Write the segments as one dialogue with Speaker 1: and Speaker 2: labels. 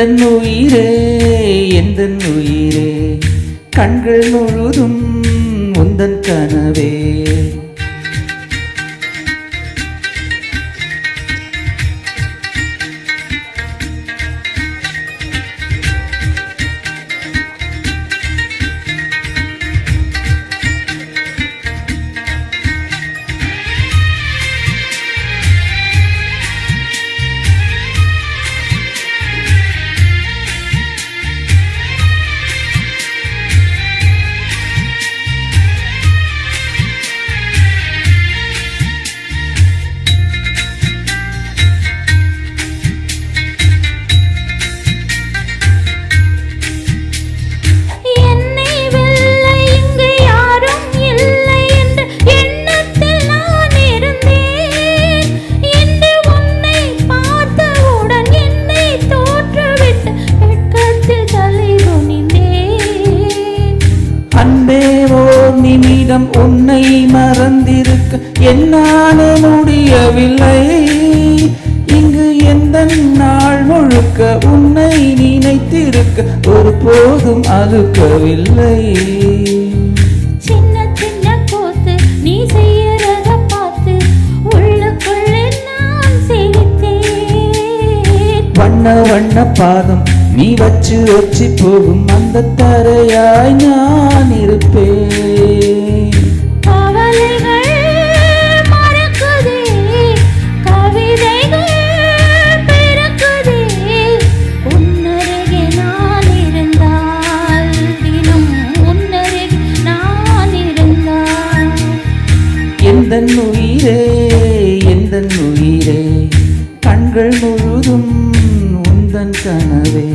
Speaker 1: எந்தன் உயிரே எந்தன் உயிரே கண்கள் முழுதும் உந்தன் கனவே. நிமிடம் உன்னை மறந்திருக்க என்னால முடியவில்லை. இங்கு எந்த நாள் முழுக்க உன்னை நினைத்திருக்க ஒரு போதும் அழுக்கவில்லை.
Speaker 2: சின்ன சின்ன கூத்து நீ செய்யறத பார்த்து உள்ளுக்குள்ளே நான் சிரித்தேன்.
Speaker 1: வண்ண வண்ண பாதம் நீ வச்சு வச்சு போகும் அந்த தரையாய் நான் இருப்பேன்.
Speaker 2: கவலைகள் மறக்குதே, கவிதைகள் பிறக்குதே, உன்னருகே நான் இருந்தால், தினம் உன்னருகே நான் இருந்தால்.
Speaker 1: எந்தன் உயிரே எந்தன் உயிரே கண்கள் முழுதும் உந்தன் கனவே.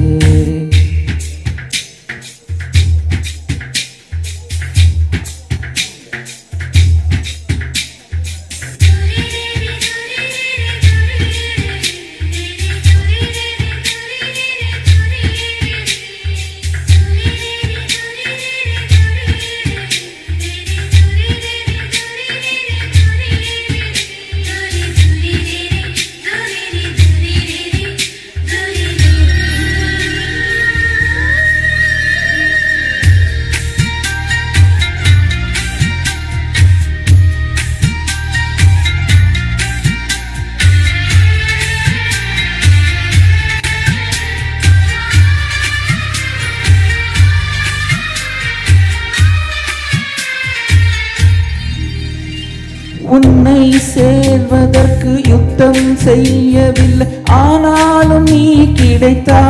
Speaker 1: உன்னை சேர்வதற்கு யுத்தம் செய்யவில்லை, ஆனாலும் நீ கிடைத்தா.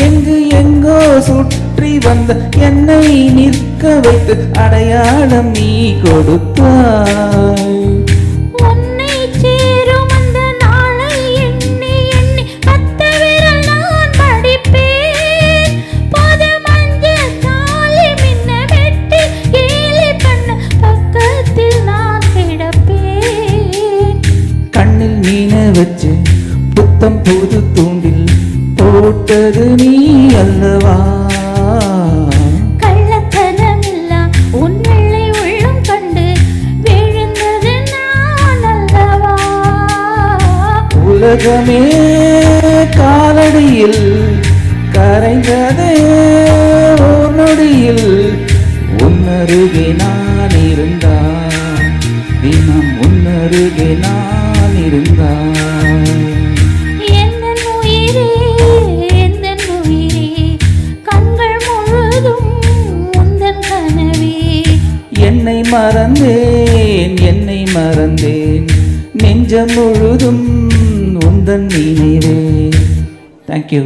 Speaker 1: எங்கு எங்கோ சுற்றி வந்த என்னை நிற்க வைத்து அடையாளம் நீ கொடுத்தாய். வச்சு புத்தம் புது தூண்டில் போட்டது நீ அல்லவா.
Speaker 2: கள்ளத்தனமில்லா உன் வெள்ளை உள்ளம் கண்டு விழுந்தது நான் அல்லவா.
Speaker 1: உலகமே காலடியில் கரைந்ததே ஒரு நொடியில் உன்னருகே நான் இருந்தான், தினம் உன்னருகே நான் இருந்தான்.
Speaker 2: எந்தன் உயிரே எந்தன் உயிரே கண்கள் முழுதும் உந்தன் கனவே.
Speaker 1: என்னை மறந்தேன் நெஞ்சம் முழுதும் உந்தன் நினைவே. தேங்க்யூ.